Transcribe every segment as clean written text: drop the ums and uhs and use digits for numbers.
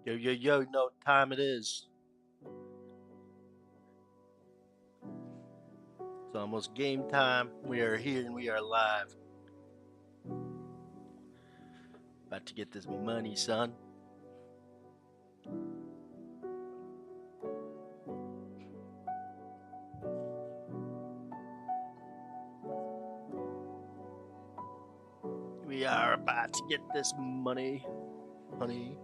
Yo, yo, yo, you know what time it is. It's almost game time. We are here and we are live. About to get this money, son. We are about to get this money, honey.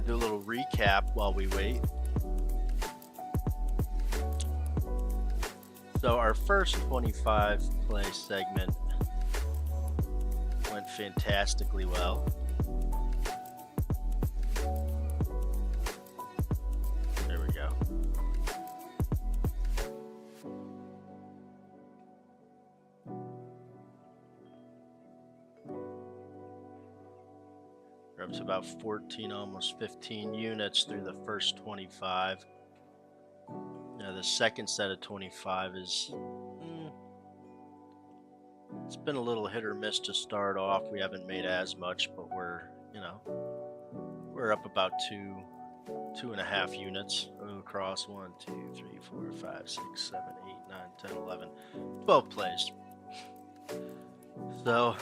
Do a little recap while we wait. So our first 25 play segment went fantastically well. There we go. We're up to about 14, almost 15 units through the first 25. Now the second set of 25 is, it's been a little hit or miss to start off. We haven't made as much, but we're up about two and a half units across 1, 2, 3, 4, 5, 6, 7, 8, 9, 10, 11, 12 plays. So,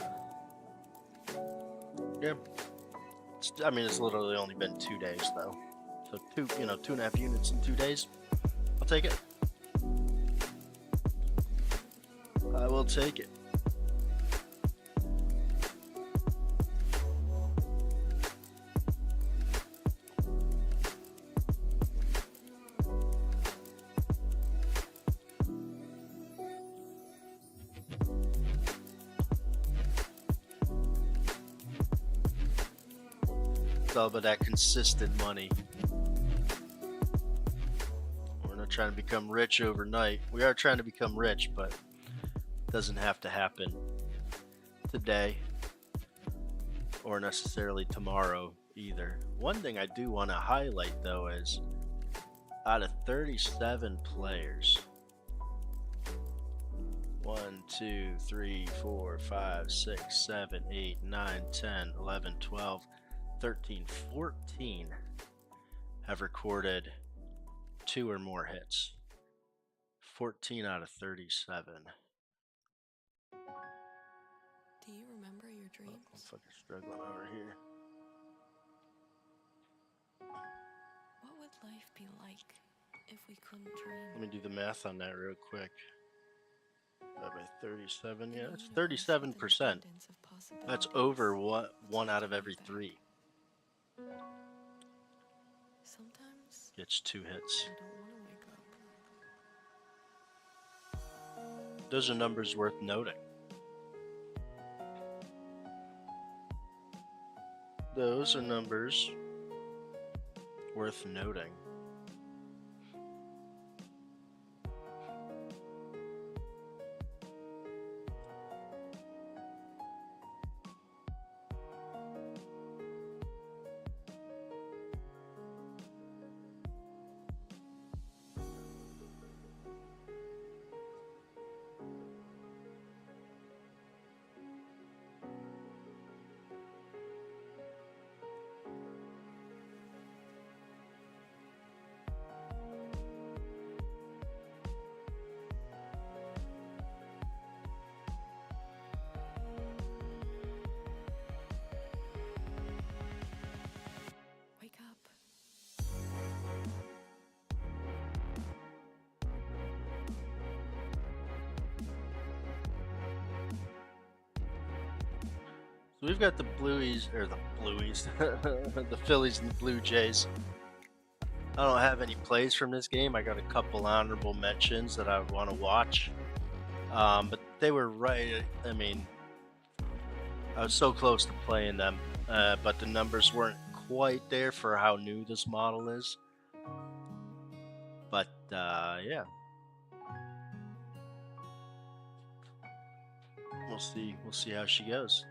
yeah. It's literally only been 2 days though. So 2.5 units in 2 days. I'll take it. I will take it. It's all about that consistent money. We're not trying to become rich overnight. We are trying to become rich, but it doesn't have to happen today or necessarily tomorrow either. One thing I do want to highlight though is out of 37 players, 1, 2, 3, 4, 5, 6, 7, 8, 9, 10, 11, 12, 13, 14 have recorded 2 or more hits. 14 out of 37. Do you remember your dreams? I'm fucking struggling over here. What would life be like if we couldn't dream? Let me do the math on that real quick. By 37, yeah, it's 37%. That's over one out of every 3. Sometimes Gets 2 hits. I don't want to wake up. Those are numbers worth noting. Those are numbers worth noting. Wake up. So we've got the Blueies, the Phillies and the Blue Jays. I don't have any plays from this game. I got a couple honorable mentions that I want to watch. But they were right. I was so close to playing them, but the numbers weren't quite there for how new this model is. But yeah, we'll see. We'll see how she goes.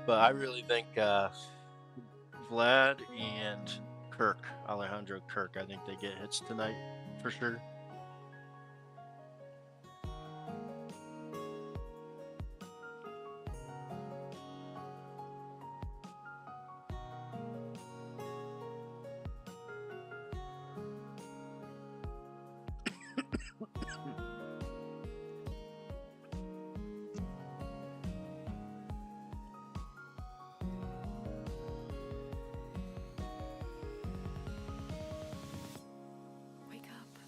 But I really think Vlad and Alejandro Kirk, I think they get hits tonight for sure. Wake up.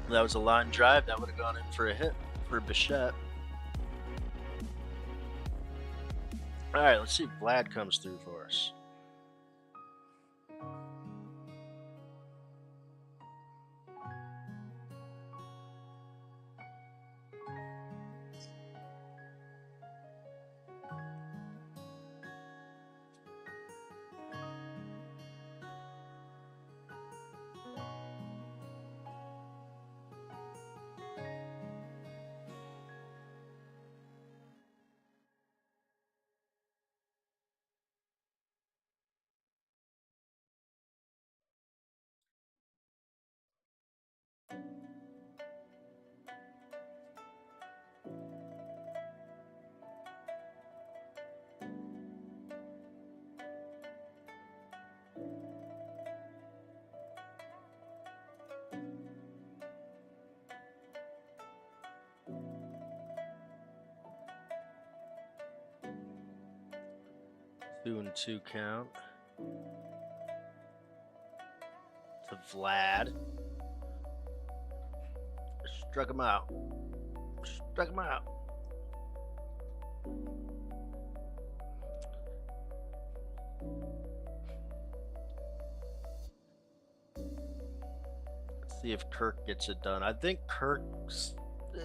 That was a line drive. That would have gone in for a hit for Bichette. All right, let's see if Vlad comes through for us. Doing 2 count to Vlad. Struck him out. Struck him out. Let's see if Kirk gets it done. I think Kirk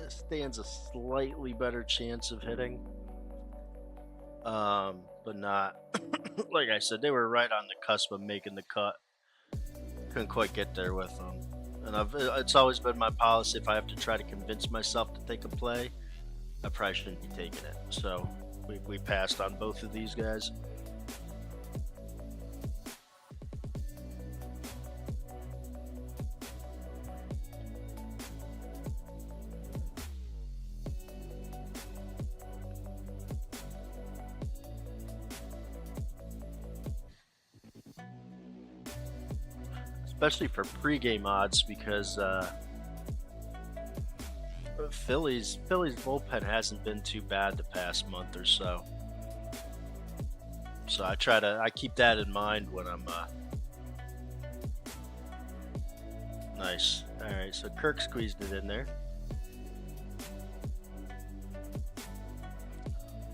stands a slightly better chance of hitting. But not like I said, they were right on the cusp of making the cut. Couldn't quite get there with them. And it's always been my policy, if I have to try to convince myself to take a play, I probably shouldn't be taking it. So we passed on both of these guys. Especially for pregame odds, because Phillies bullpen hasn't been too bad the past month or so. So I keep that in mind when I'm nice. All right, so Kirk squeezed it in there.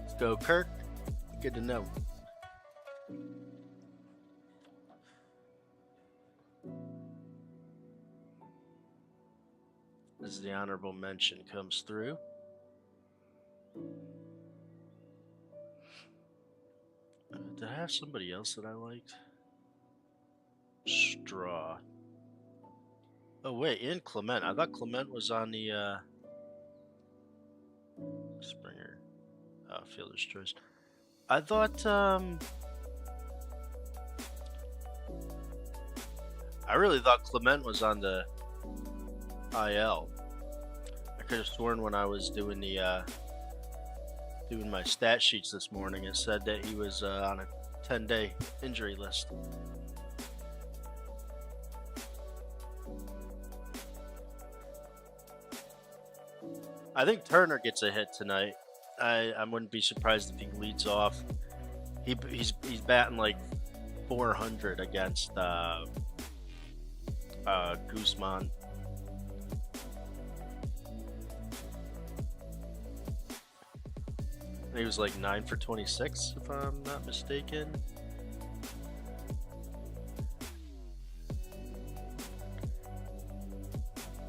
Let's go, Kirk. Good to know. As the honorable mention comes through. Did I have somebody else that I liked? Straw. Oh wait, and Clement. I thought Clement was on the Springer. Fielder's choice. I thought I really thought Clement was on the IL. I could have sworn when I was doing my stat sheets this morning, it said that he was on a 10-day injury list. I think Turner gets a hit tonight. I wouldn't be surprised if he leads off. He's batting like 400 against Guzman. He was like 9 for 26, if I'm not mistaken.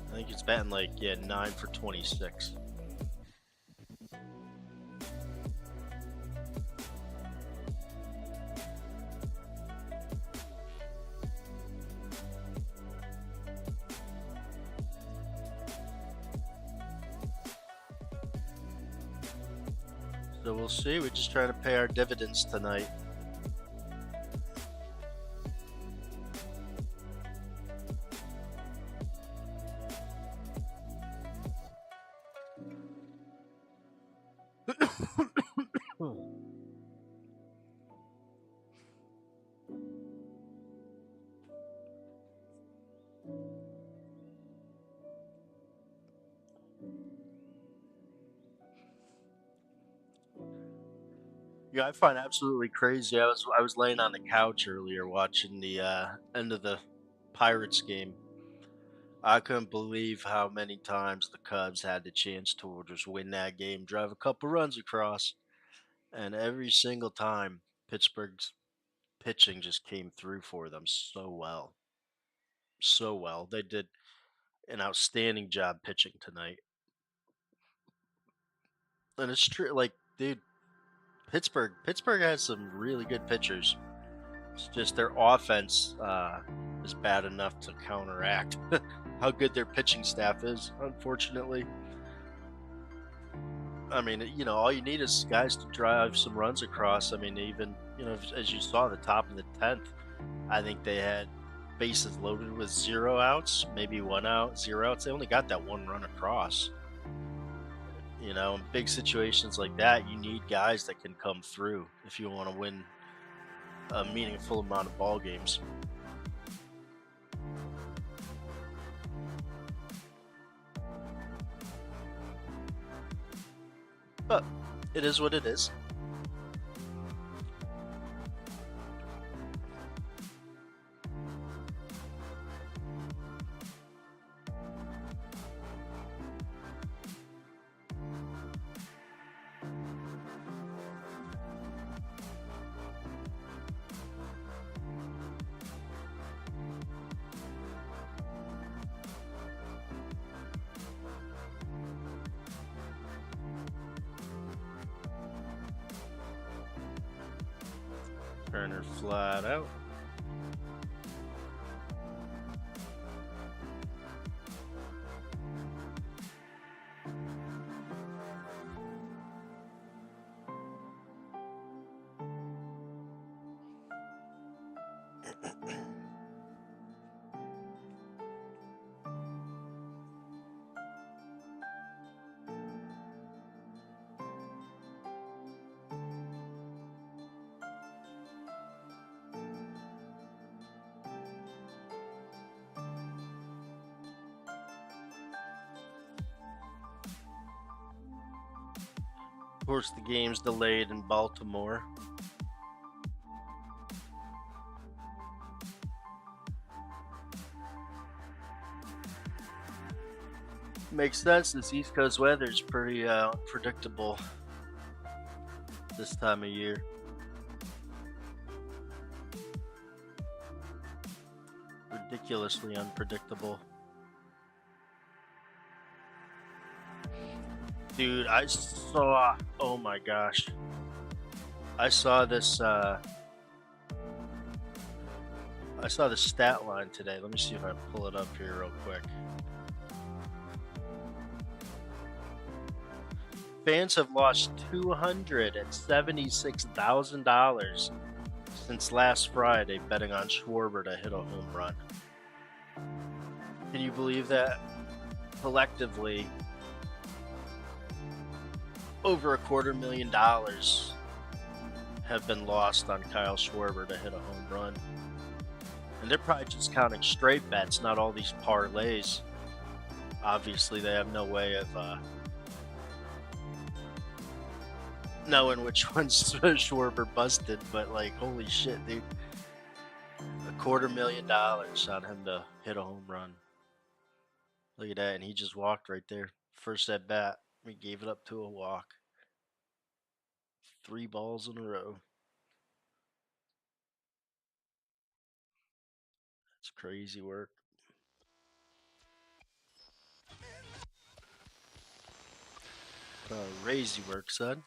I think he's batting like 9 for 26. So we'll see. We're just trying to pay our dividends tonight. Yeah, I find it absolutely crazy. I was laying on the couch earlier watching the end of the Pirates game. I couldn't believe how many times the Cubs had the chance to just win that game, drive a couple runs across, and every single time Pittsburgh's pitching just came through for them so well. So well. They did an outstanding job pitching tonight. And it's true, like, dude, Pittsburgh has some really good pitchers. It's just their offense is bad enough to counteract how good their pitching staff is, unfortunately. I mean, all you need is guys to drive some runs across. I mean, even, as you saw, the top of the 10th, I think they had bases loaded with 0 outs, maybe 1 out, 0 outs. They only got that 1 run across. In big situations like that, you need guys that can come through if you want to win a meaningful amount of ball games. But it is what it is. Turner flat out. Of course, the game's delayed in Baltimore. Makes sense. This East Coast weather is pretty predictable this time of year. Ridiculously unpredictable. Dude, oh my gosh. I saw this, I saw the stat line today. Let me see if I pull it up here real quick. Fans have lost $276,000 since last Friday betting on Schwarber to hit a home run. Can you believe that? Collectively, over $250,000 have been lost on Kyle Schwarber to hit a home run. And they're probably just counting straight bets, not all these parlays. Obviously, they have no way of knowing which one's Schwarber busted, but like, holy shit, dude. $250,000 on him to hit a home run. Look at that, and he just walked right there. First at bat, we gave it up to a walk. 3 balls in a row. It's crazy work. Crazy work, son.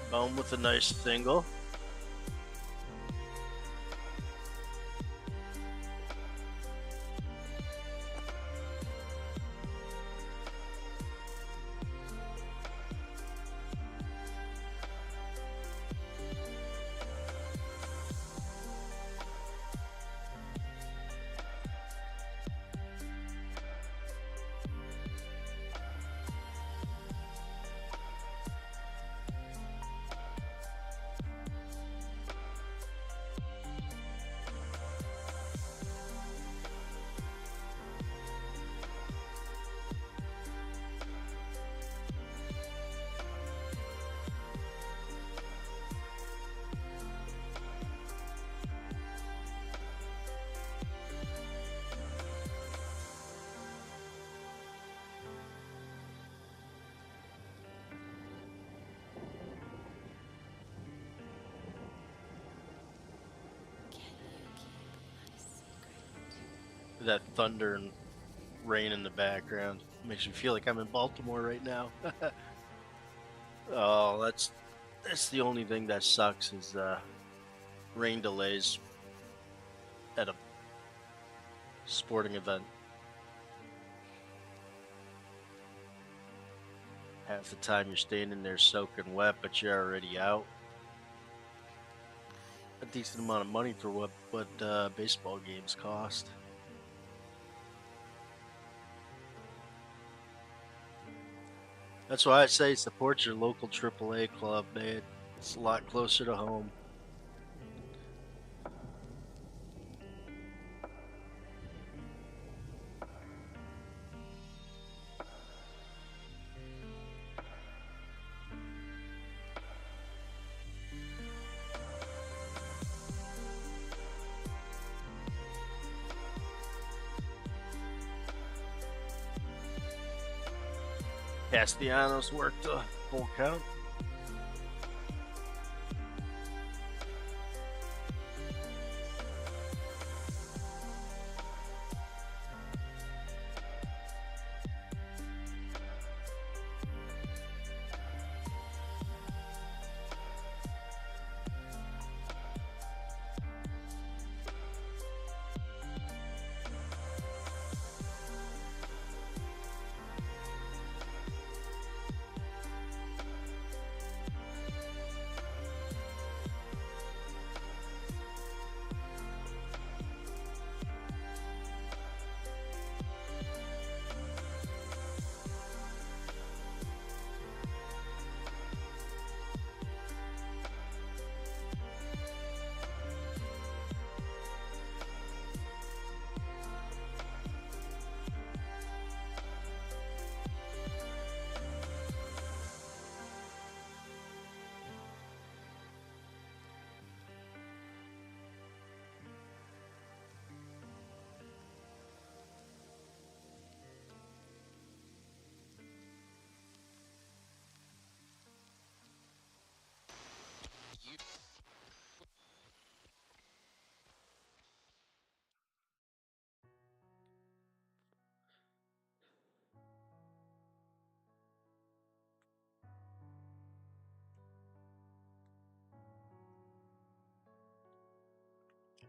Bone with a nice single. That thunder and rain in the background makes me feel like I'm in Baltimore right now. Oh, that's the only thing that sucks is rain delays at a sporting event. Half the time you're standing there soaking wet, but you're already out. A decent amount of money for what baseball games cost. That's why I say support your local AAA club, man. It's a lot closer to home. Castellanos worked a full count.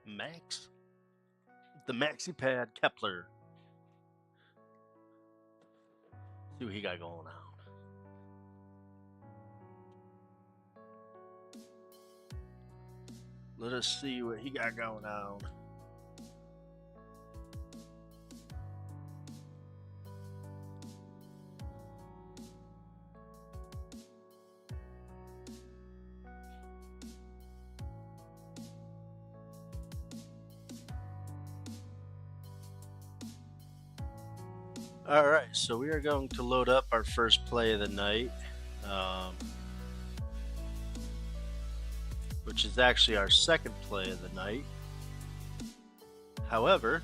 Max. The Maxi Pad Kepler. See what he got going on. Let us see what he got going on. All right, so we are going to load up our first play of the night, which is actually our second play of the night. However,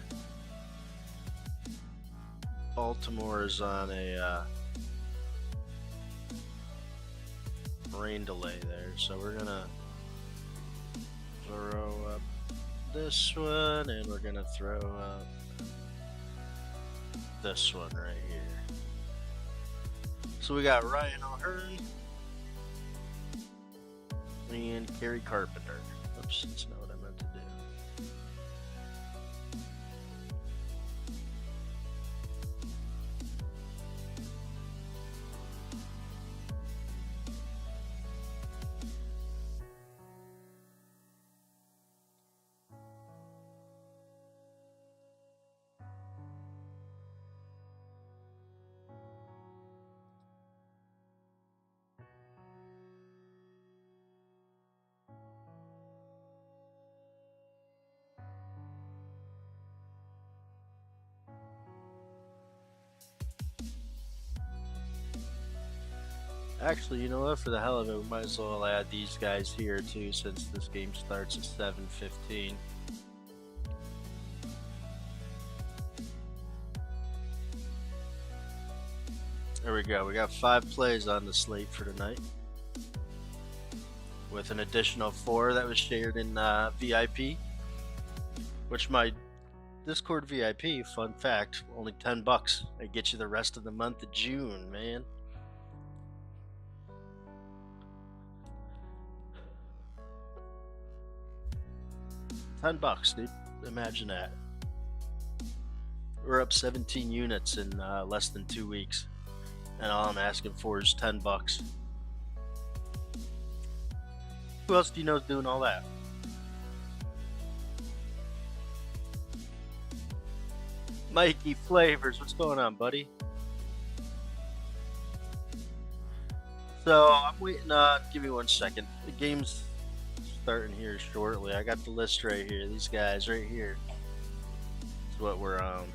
Baltimore is on a rain delay there, so we're gonna throw up this one, and we're gonna throw up this one right here. So we got Ryan O'Hearn and Kerry Carpenter. Oops, that's not what I meant to do. Actually, you know what? For the hell of it, we might as well add these guys here too, since this game starts at 7:15. There we go. We got 5 plays on the slate for tonight, with an additional 4 that was shared in VIP, which my Discord VIP, fun fact, only $10. It gets you the rest of the month of June, man. $10, dude. Imagine that. We're up 17 units in less than 2 weeks, and all I'm asking for is $10. Who else do you know is doing all that? Mikey Flavors, what's going on, buddy? So I'm waiting on. Give me 1 second. The game's starting here shortly. I got the list right here. These guys right here is what we're on.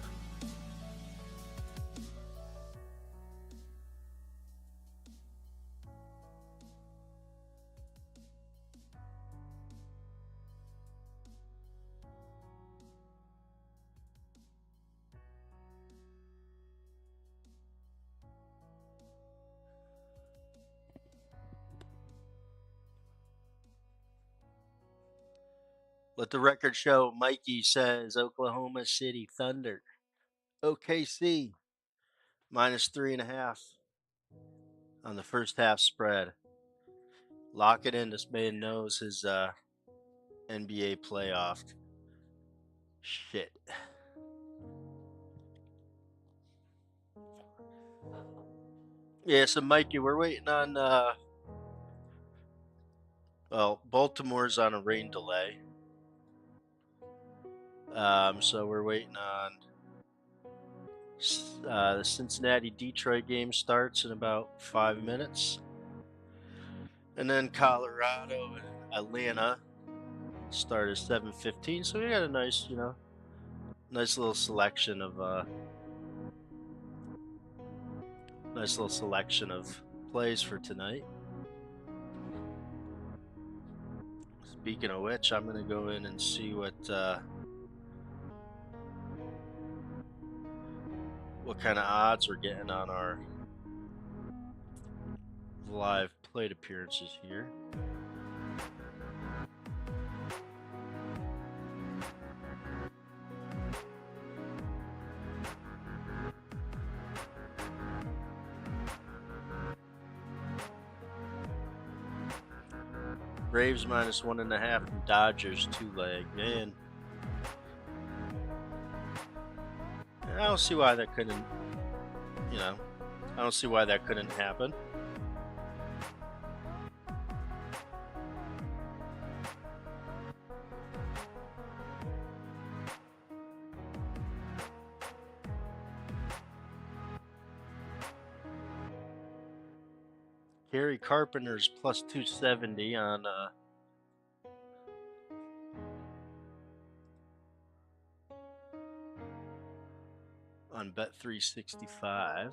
Let the record show Mikey says Oklahoma City Thunder. OKC -3.5 on the first half spread. Lock it in. This man knows his NBA playoff shit. Yeah, so Mikey, we're waiting on well, Baltimore's on a rain delay. So we're waiting on the Cincinnati-Detroit game starts in about 5 minutes. And then Colorado and Atlanta start at 7:15. So we got a nice, nice little selection of plays for tonight. Speaking of which, I'm gonna go in and see what kind of odds we're getting on our live plate appearances here. Braves -1.5 and Dodgers 2-leg. Man, I don't see why that couldn't, I don't see why that couldn't happen. Gary Carpenter's plus 270 on Bet365.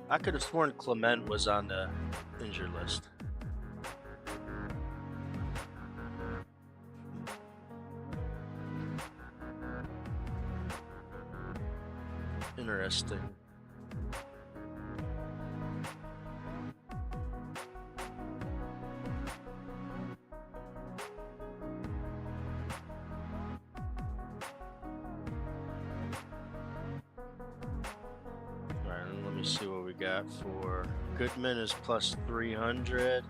I could have sworn Clement was on the injured list. Interesting. Alright, let me see what we got for Goodman is plus 300.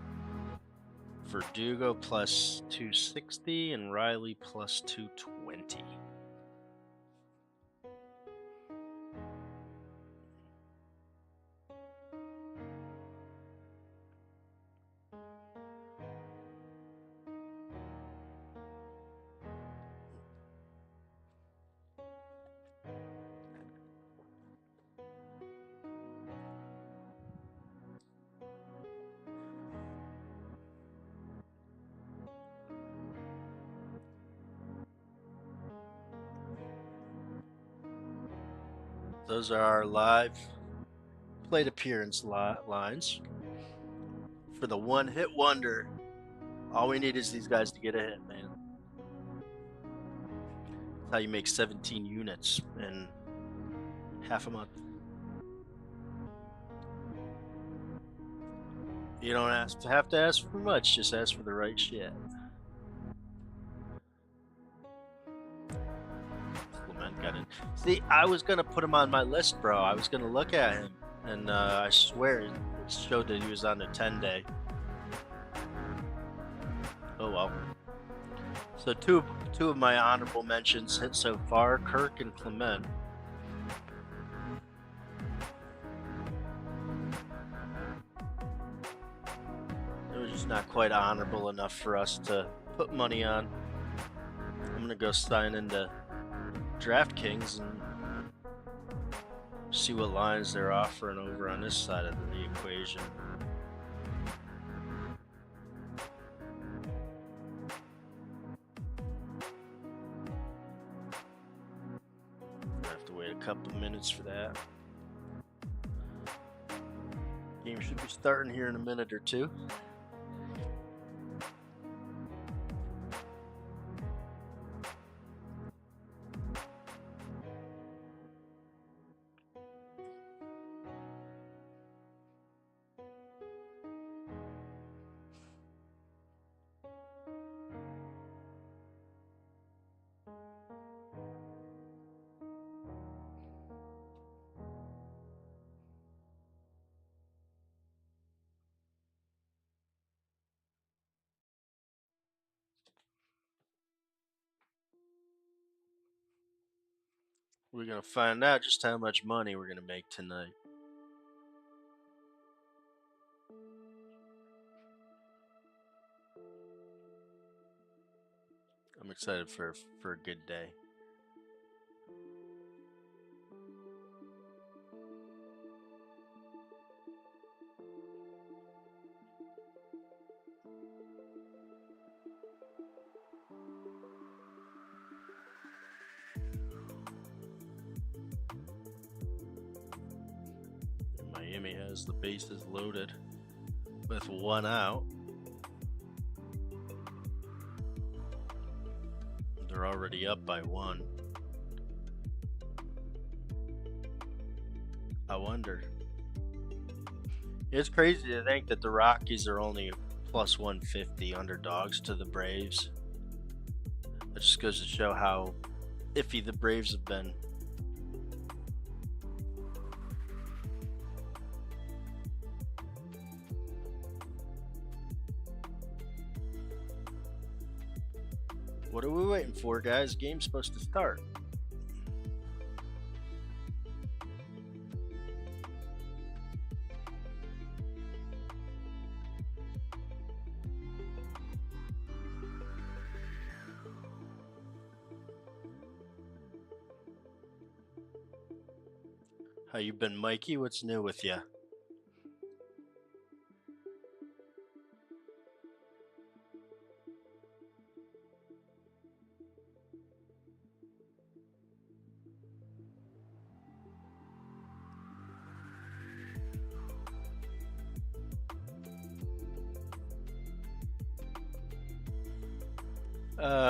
Verdugo plus 260 and Riley plus 220. Those are our live plate appearance lines for the one hit wonder. All we need is these guys to get a hit, man. That's how you make 17 units in half a month. You don't have to ask for much, just ask for the right shit. See, I was gonna put him on my list, bro. I was gonna look at him, and I swear it showed that he was on the 10-day. Oh well. So two of my honorable mentions hit so far: Kirk and Clement. It was just not quite honorable enough for us to put money on. I'm gonna go sign into DraftKings and see what lines they're offering over on this side of the equation. I have to wait a couple minutes for that. Game should be starting here in a minute or two. We're going to find out just how much money we're going to make tonight. I'm excited for a good day. Miami has the bases loaded with one out. They're already up by one. I wonder. It's crazy to think that the Rockies are only plus 150 underdogs to the Braves. That just goes to show how iffy the Braves have been. What are we waiting for, guys? Game's supposed to start. How you been, Mikey? What's new with you?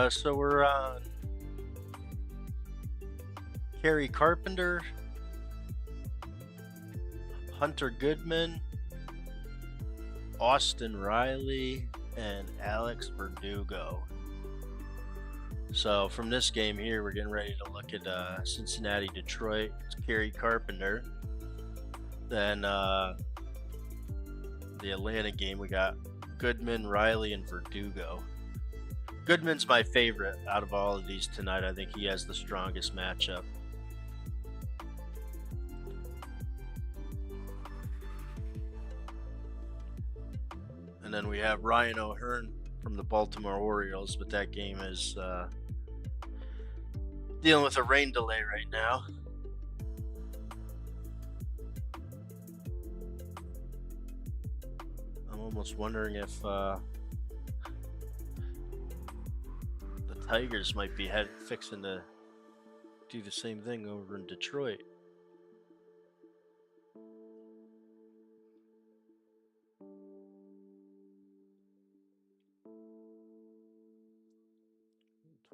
So we're on Kerry Carpenter, Hunter Goodman, Austin Riley, and Alex Verdugo. So from this game here, we're getting ready to look at Cincinnati, Detroit. It's Kerry Carpenter. Then the Atlanta game, we got Goodman, Riley, and Verdugo. Goodman's my favorite out of all of these tonight. I think he has the strongest matchup. And then we have Ryan O'Hearn from the Baltimore Orioles, but that game is dealing with a rain delay right now. I'm almost wondering if the Tigers might be fixing to do the same thing over in Detroit.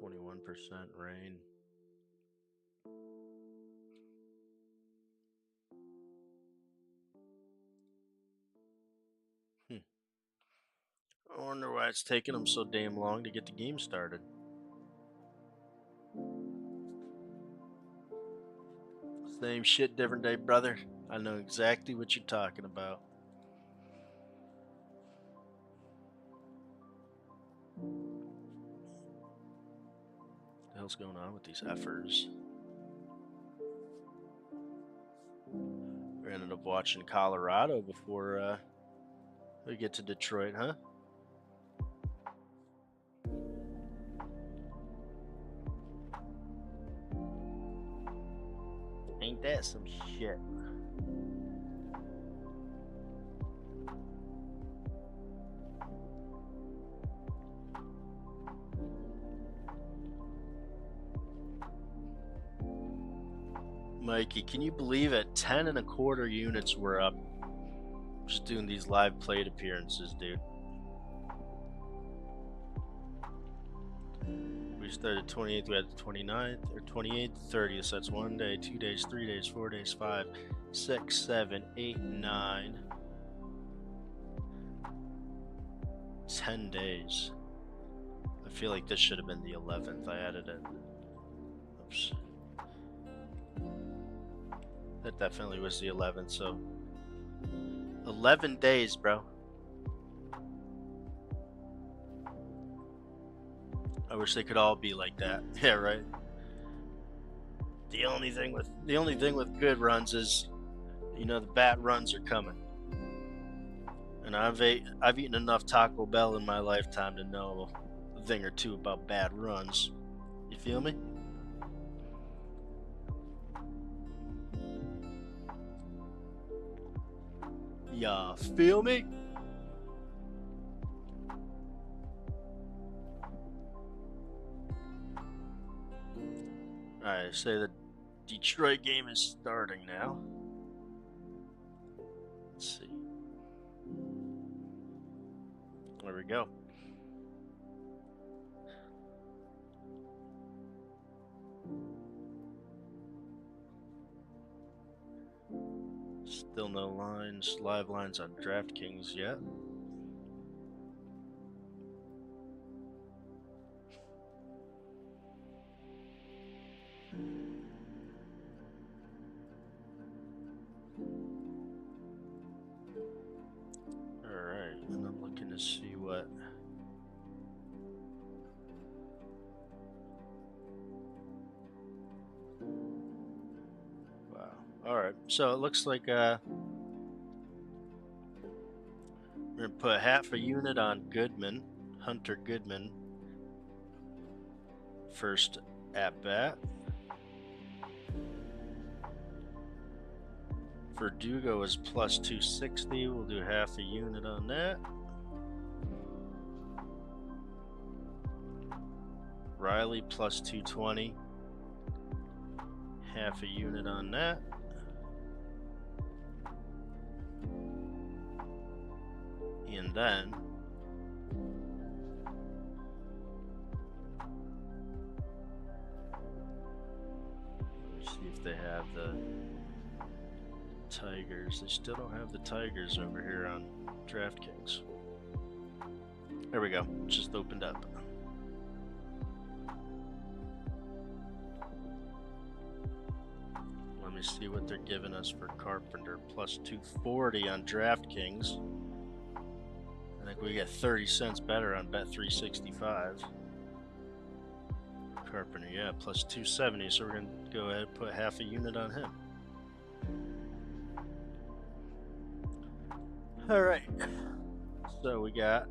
%, rain. I wonder why it's taking them so damn long to get the game started. Same shit, different day, brother. I know exactly what you're talking about. What the hell's going on with these effers? We ended up watching Colorado before we get to Detroit, huh? Ain't that some shit? Mikey, can you believe it? 10 1/4 units were up just doing these live plate appearances, dude. We started 28th, we had the 29th, or 28th, 30th, so that's 1 day, 2 days, 3 days, 4 days, 5, 6, 7, 8, 9, 10 days. I feel like this should have been the 11th. I added it. Oops. That definitely was the 11th, so 11 days, bro. I wish they could all be like that. Yeah, right. The only thing with good runs is, you know, the bad runs are coming. And I've eaten enough Taco Bell in my lifetime to know a thing or two about bad runs. You feel me? Ya feel me? Alright, say the Detroit game is starting now. Let's see. There we go. Still no lines, live lines on DraftKings yet. Alright, and I'm looking to see what All right, so it looks like we're gonna put half a unit on Goodman, Hunter Goodman, first at bat. Verdugo is plus 260. We'll do half a unit on that. Riley plus 220. Half a unit on that. And then let's see if they have the Tigers. They still don't have the Tigers over here on DraftKings. There we go. It just opened up. Let me see what they're giving us for Carpenter. Plus 240 on DraftKings. I think we get 30 cents better on Bet365. Carpenter, yeah, plus 270. So we're going to go ahead and put half a unit on him. All right. So we got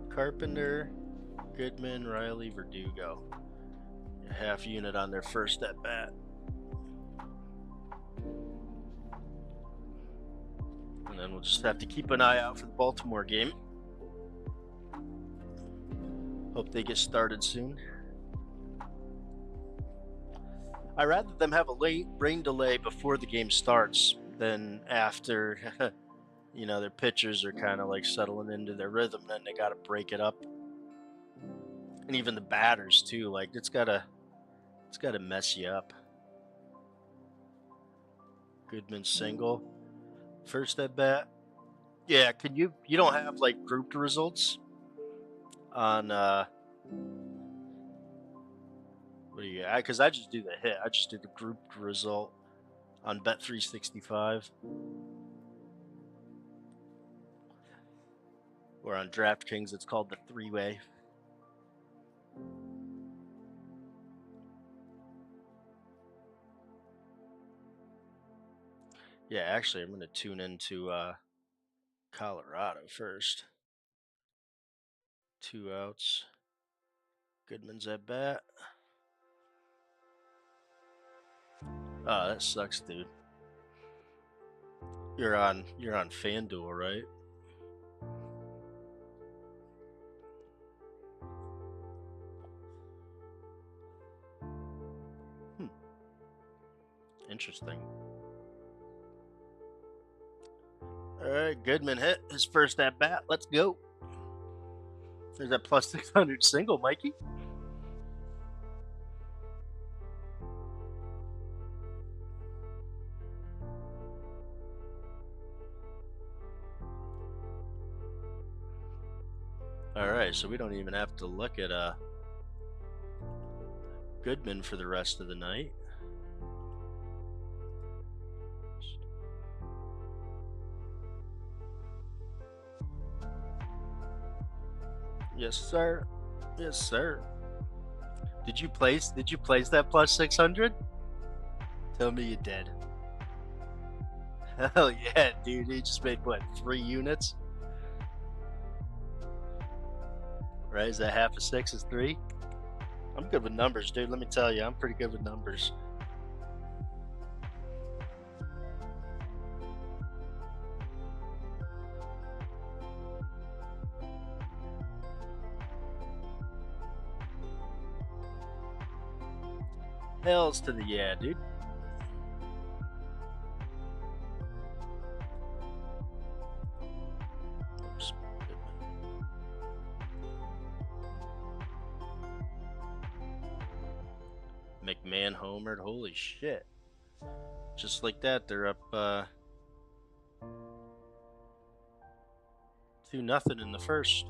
Carpenter, Goodman, Riley, Verdugo. A half unit on their first at bat. And then we'll just have to keep an eye out for the Baltimore game. Hope they get started soon. I'd rather them have a late rain delay before the game starts than after, their pitchers are kind of like settling into their rhythm. Then they got to break it up. And even the batters too. Like it's gotta mess you up. Goodman single. First at bat. Yeah, can you don't have like grouped results on what do you got? Because I just do the hit. I just do the grouped result on Bet365 or on DraftKings. It's called the three-way. Yeah, actually, I'm going to tune into Colorado first. 2 outs. Goodman's at bat. Oh, that sucks, dude. You're on FanDuel, right? Interesting. All right, Goodman hit his first at bat. Let's go. There's that plus 600 single, Mikey. All right, so we don't even have to look at Goodman for the rest of the night. Yes, sir. Yes, sir. Did you place that plus 600? Tell me you did. Hell yeah, dude. He just made what, 3 units? Right? Is that half of 6 is 3? I'm good with numbers, dude. Let me tell you, I'm pretty good with numbers. Hells to the yeah, dude. Oops. McMahon homered. Holy shit. Just like that, they're up 2-0 in the first.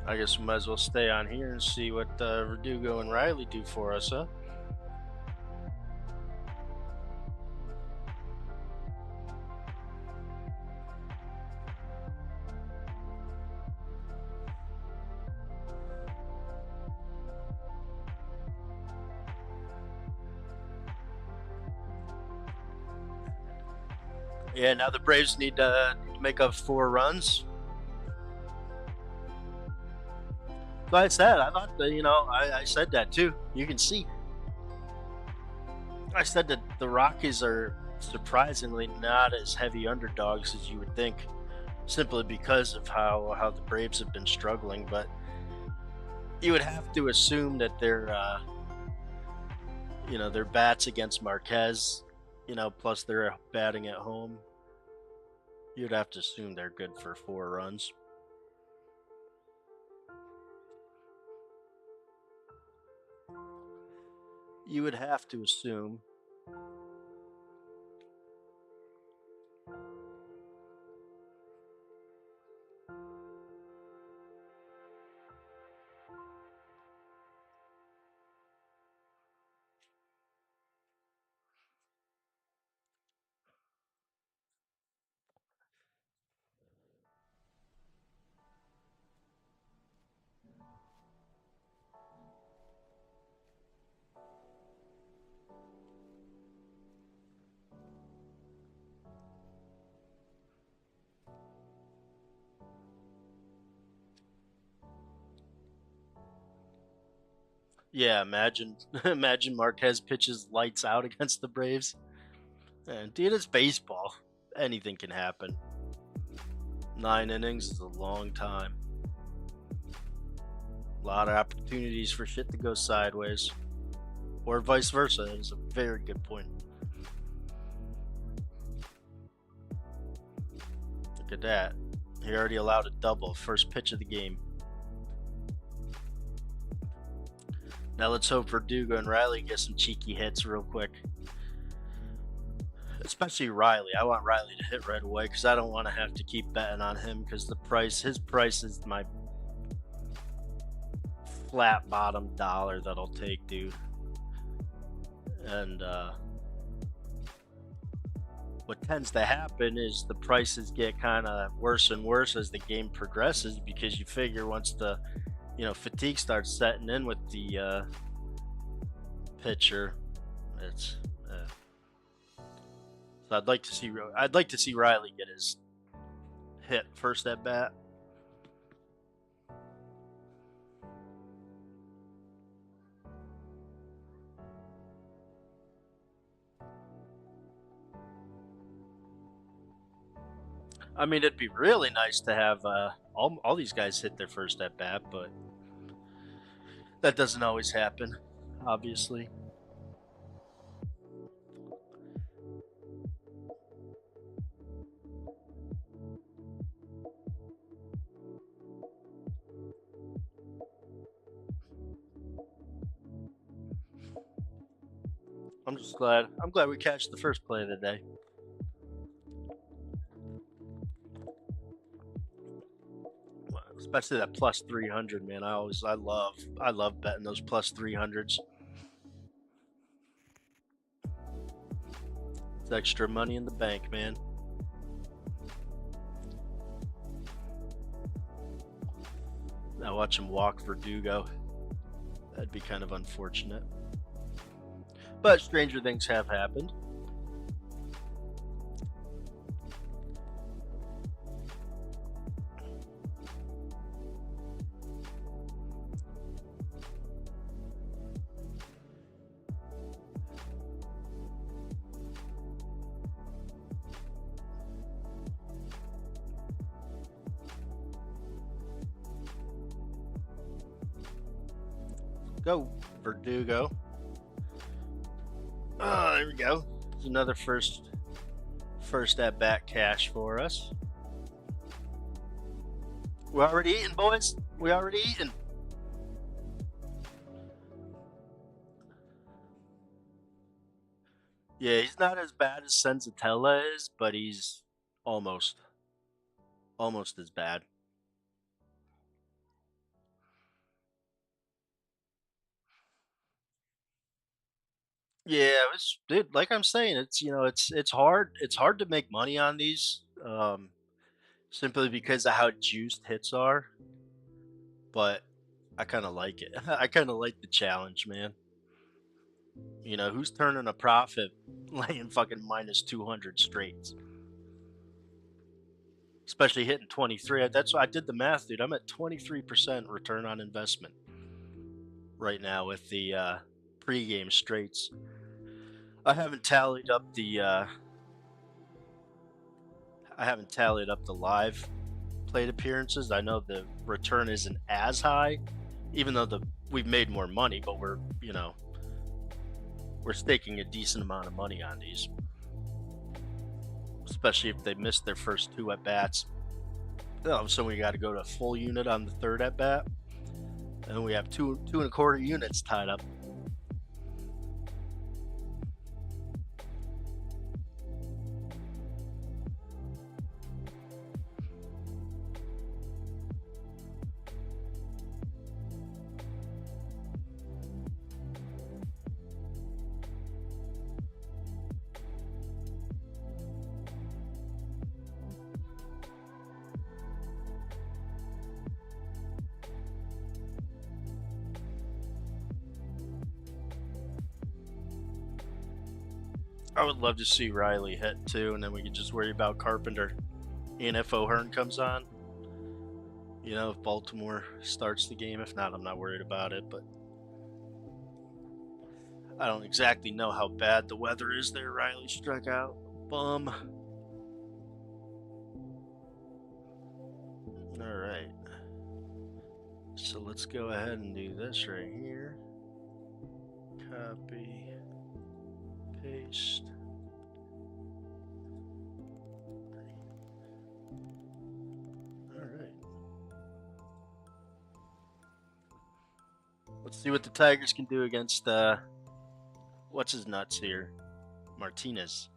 I guess we might as well stay on here and see what Verdugo and Riley do for us, huh? Yeah, now the Braves need to make up 4 runs. Like I said, I thought that, I said that too. You can see. I said that the Rockies are surprisingly not as heavy underdogs as you would think, simply because of how the Braves have been struggling. But you would have to assume that their bats against Marquez, plus they're batting at home. You'd have to assume they're good for 4 runs. You would have to assume. Yeah, imagine imagine Marquez pitches lights out against the Braves. And dude, it's baseball. Anything can happen. 9 innings is a long time. A lot of opportunities for shit to go sideways. Or vice versa. That is a very good point. Look at that. He already allowed a double. First pitch of the game. Now let's hope Verdugo and Riley get some cheeky hits real quick. Especially Riley. I want Riley to hit right away because I don't want to have to keep betting on him because his price is my flat bottom dollar that I'll take, dude. And what tends to happen is the prices get kind of worse and worse as the game progresses because you figure once the fatigue starts setting in with the pitcher, it's so I'd like to see Riley get his hit first at bat. I mean, it'd be really nice to have all these guys hit their first at bat, but that doesn't always happen, obviously. I'm glad we catch the first play of the day. Especially that plus 300, man. I love betting those plus 300s. It's extra money in the bank, man. Now watch him walk Verdugo. That'd be kind of unfortunate. But stranger things have happened. Go, Verdugo. Oh, there we go. There's another first at bat cash for us. We're already eating, boys. We already eating. Yeah, he's not as bad as Senzatella is, but he's almost as bad. Yeah, it's dude, like I'm saying, it's hard. It's hard to make money on these, simply because of how juiced hits are. But I kind of like it. I kind of like the challenge, man. Who's turning a profit laying fucking minus 200 straights, especially hitting 23. That's why I did the math, dude. I'm at 23% return on investment right now with the pregame straights. I haven't tallied up the live plate appearances. I know the return isn't as high, even though the we've made more money, but we're staking a decent amount of money on these, especially if they miss their first two at bats. So we got to go to a full unit on the third at bat, and we have two and a quarter units tied up. I would love to see Riley hit too, and then we could just worry about Carpenter. And if O'Hearn comes on, if Baltimore starts the game. If not, I'm not worried about it. But I don't exactly know how bad the weather is there. Riley struck out. Bum. All right. So let's go ahead and do this right here. Copy. Paste. All right. Let's see what the Tigers can do against what's his nuts here, Martinez.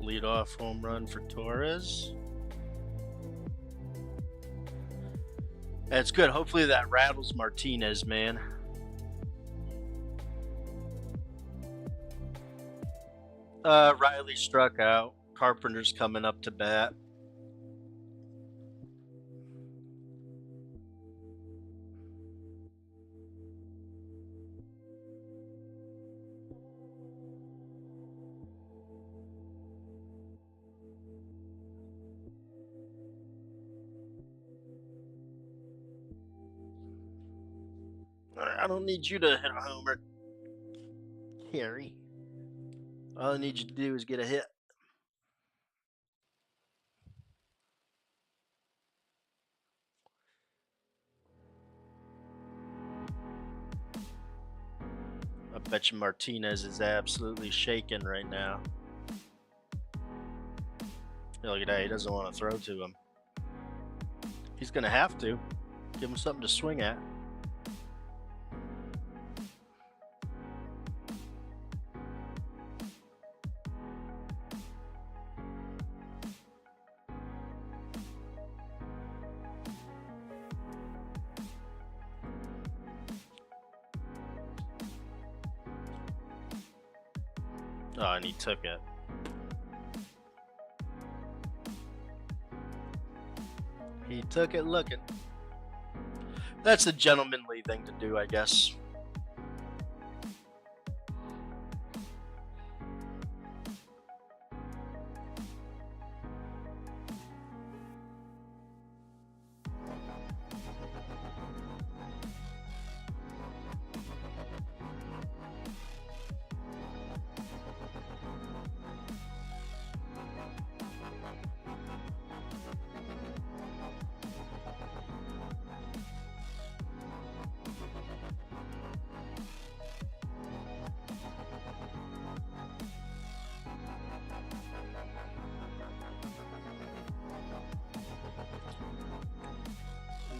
Leadoff home run for Torres. That's good. Hopefully that rattles Martinez, man. Riley struck out. Carpenter's coming up to bat. I don't need you to hit a homer, Harry. All I need you to do is get a hit. I bet you Martinez is absolutely shaking right now. Look at that. He doesn't want to throw to him. He's going to have to. Give him something to swing at. Oh, and he took it. He took it looking. That's a gentlemanly thing to do, I guess.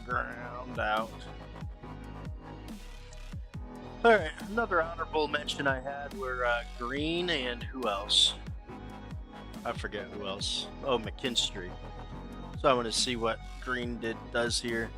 Ground out. All right, another honorable mention I had were Green and who else? I forget who else. Oh, McKinstry. So I want to see what Green does here.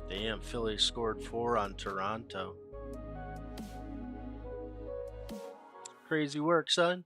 Damn, Philly scored 4 on Toronto. Crazy work, son.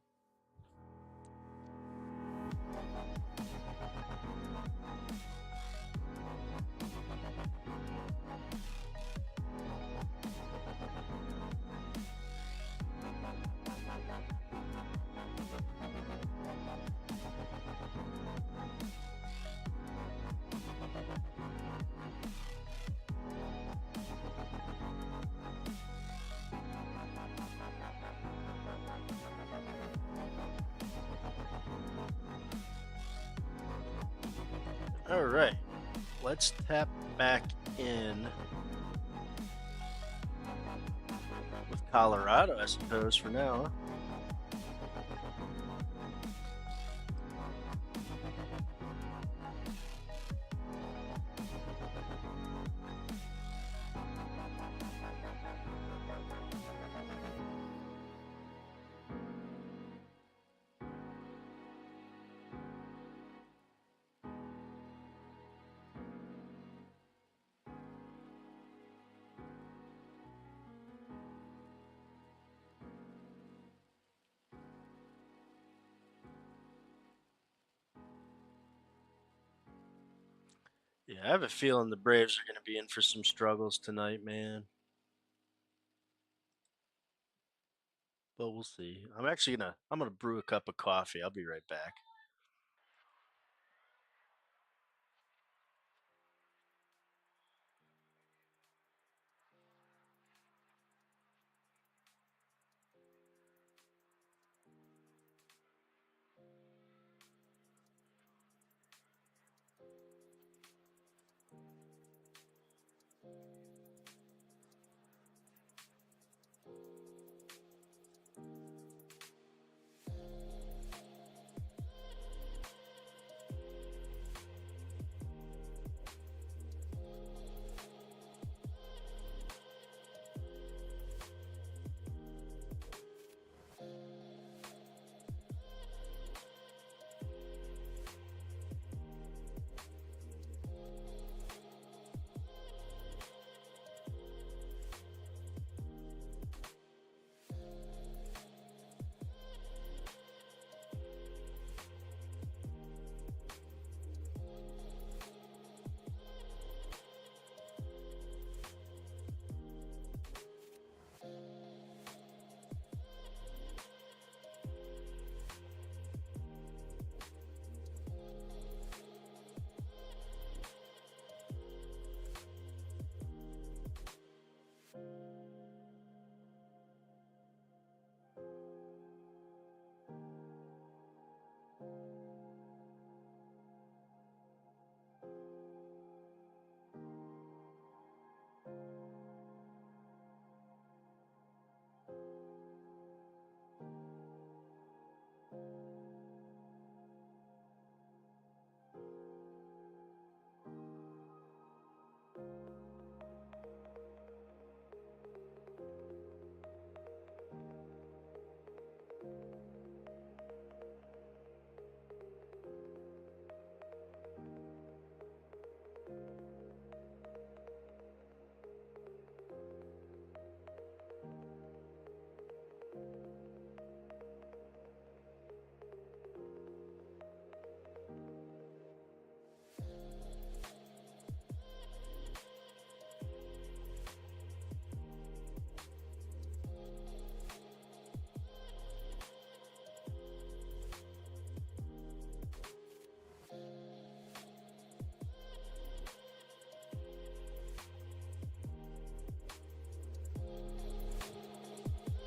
All right, let's tap back in with Colorado, I suppose, for now. Yeah, I have a feeling the Braves are going to be in for some struggles tonight, man. But we'll see. I'm gonna brew a cup of coffee. I'll be right back.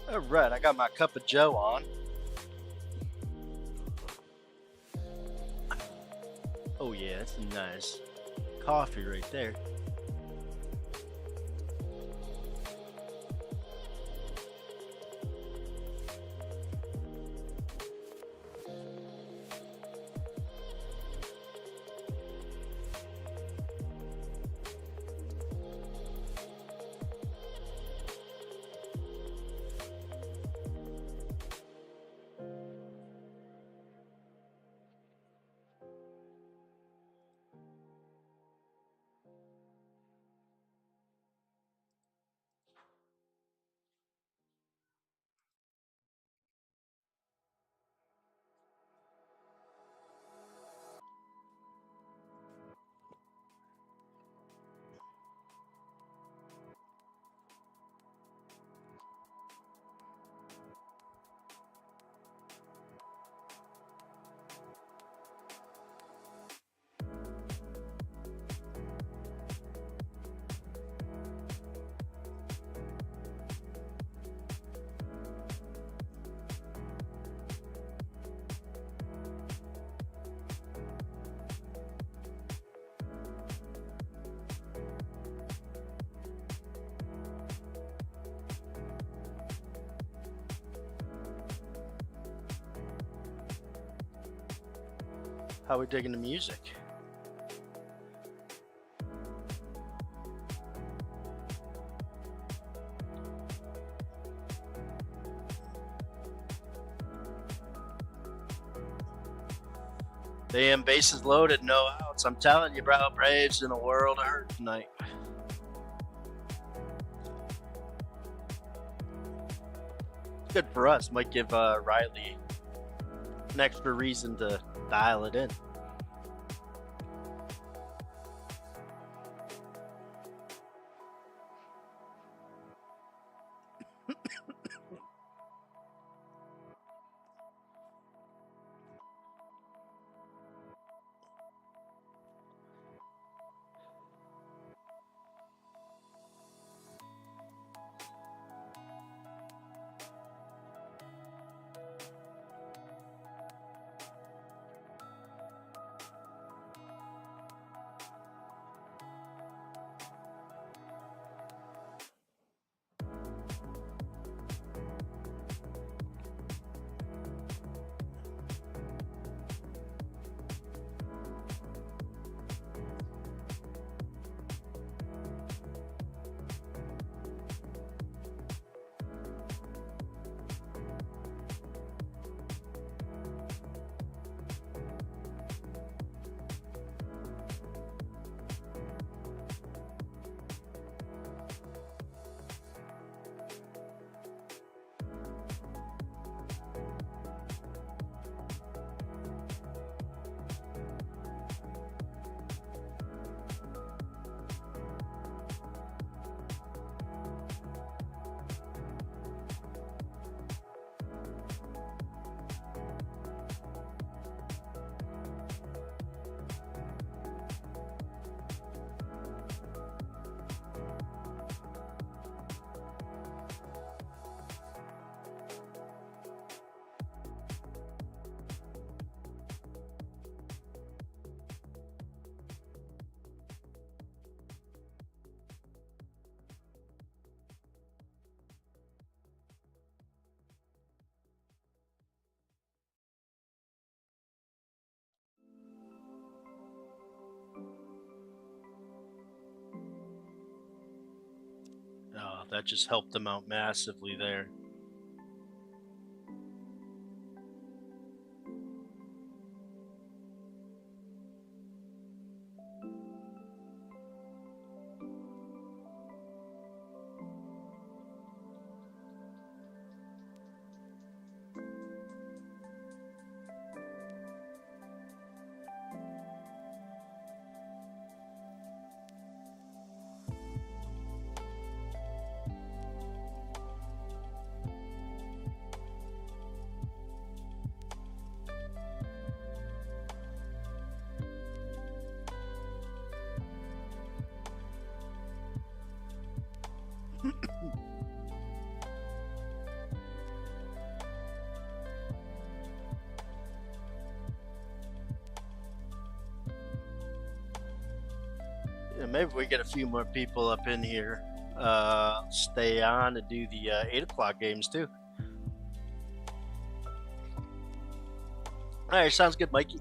All right, I got my cup of Joe on. Oh yeah, that's a nice coffee right there. How we digging the music? Damn, bases loaded, no outs. I'm telling you, bro, Braves in a world of hurt tonight. Good for us. Might give Riley an extra reason to dial it in. Oh, that just helped them out massively there. maybe we get a few more people up in here. Stay on to do the 8 o'clock games too. All right, sounds good, Mikey.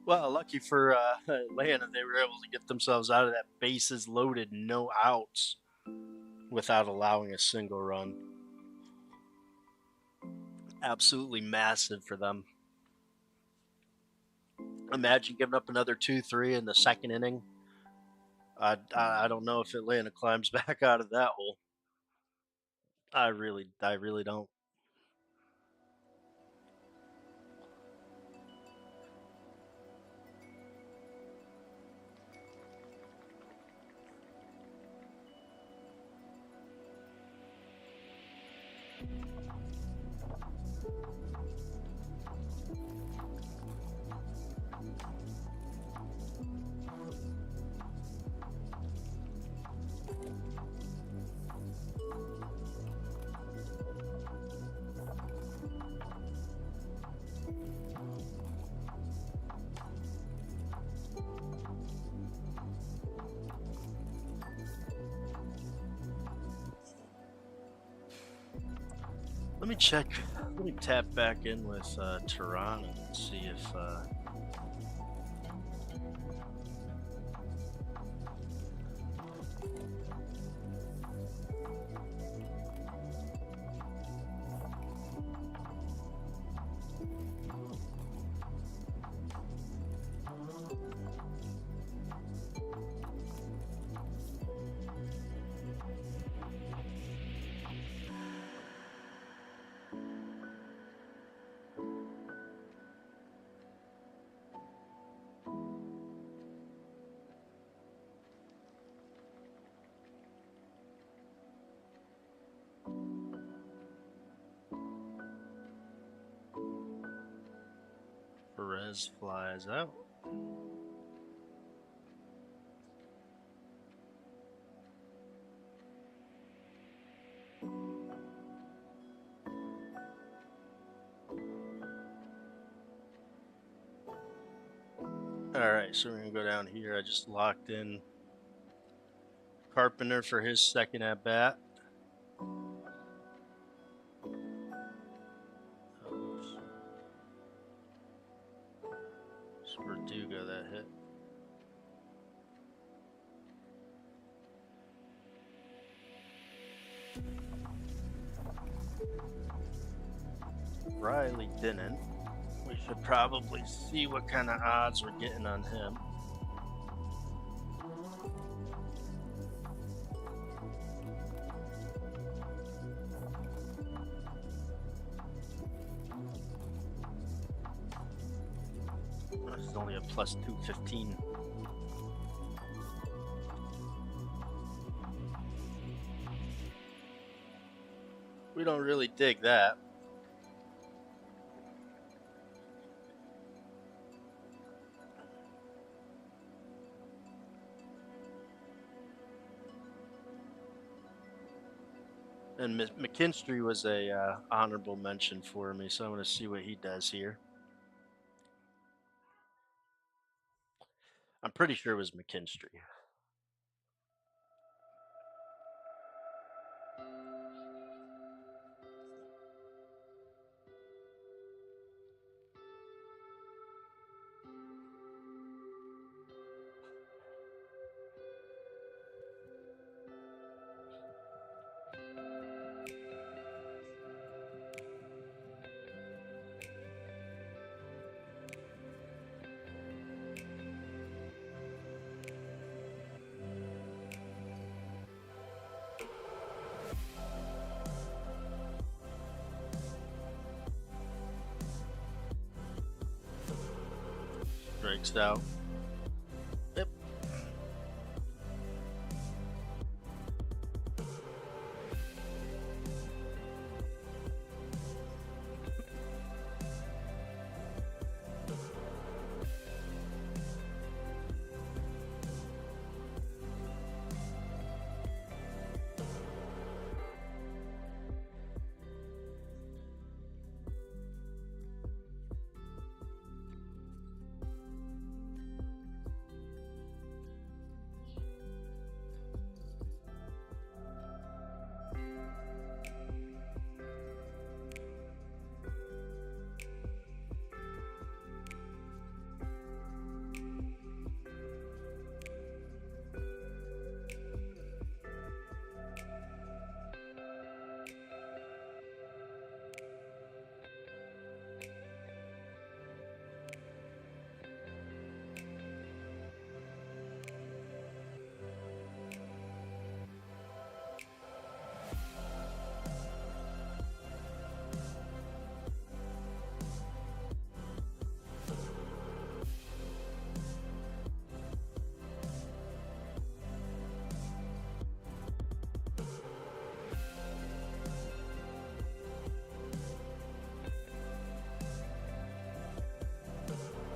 Well, lucky for Atlanta, they were able to get themselves out of that bases loaded, no outs, without allowing a single run. Absolutely massive for them. Imagine giving up another 2-3 in the second inning. I don't know if Atlanta climbs back out of that hole. I really don't. Let me check. Let me tap back in with Toronto and see if. Perez flies out. Alright, so we're going to go down here. I just locked in Carpenter for his second at bat. Verdugo that hit. Riley didn't. We should probably see what kind of odds we're getting on him. It's only a plus 215. We don't really dig that. And McKinstry was a honorable mention for me, so I'm going to see what he does here. I'm pretty sure it was McKinstry. Strikes out. Yep.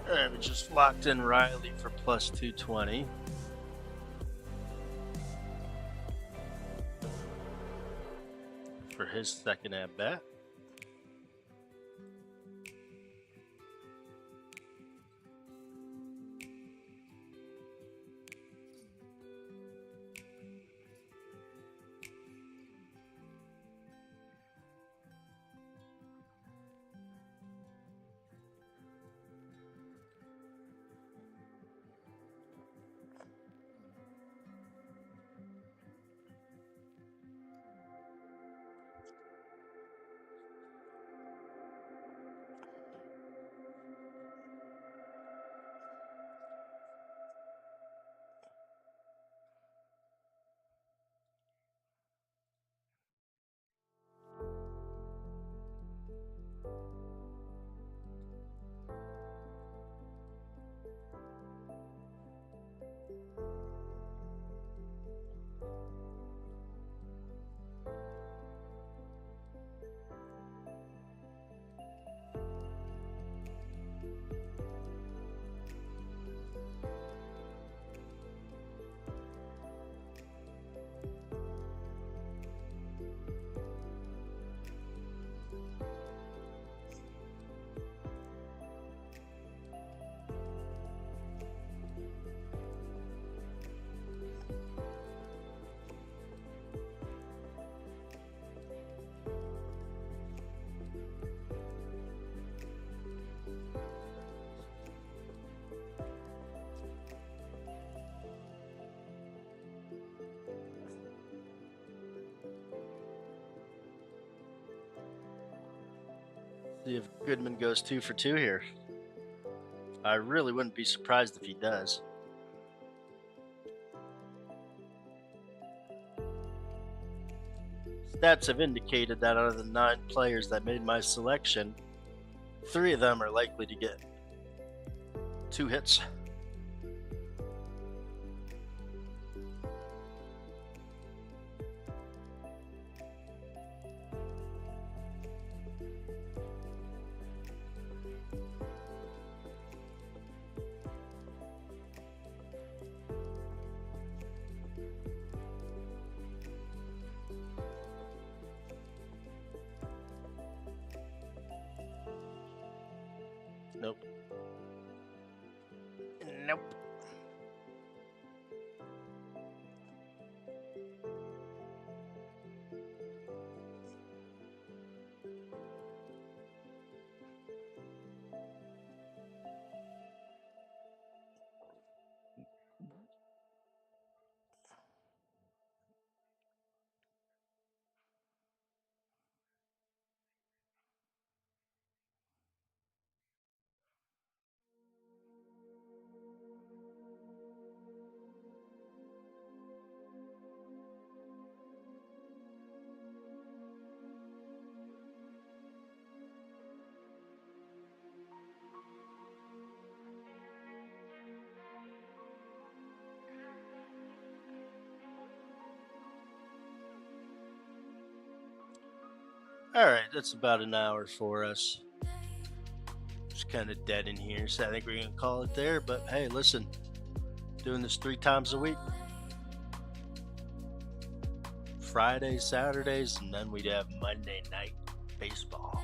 All right, we just locked in Riley for plus 220. For his second at bat. See if Goodman goes 2 for 2 here. I really wouldn't be surprised if he does. Stats have indicated that out of the 9 players that made my selection, 3 of them are likely to get 2 hits. Nope. Nope. Alright, that's about an hour for us. It's kind of dead in here, so I think we're going to call it there. But hey, listen, doing this 3 times a week. Fridays, Saturdays, and then we'd have Monday night baseball.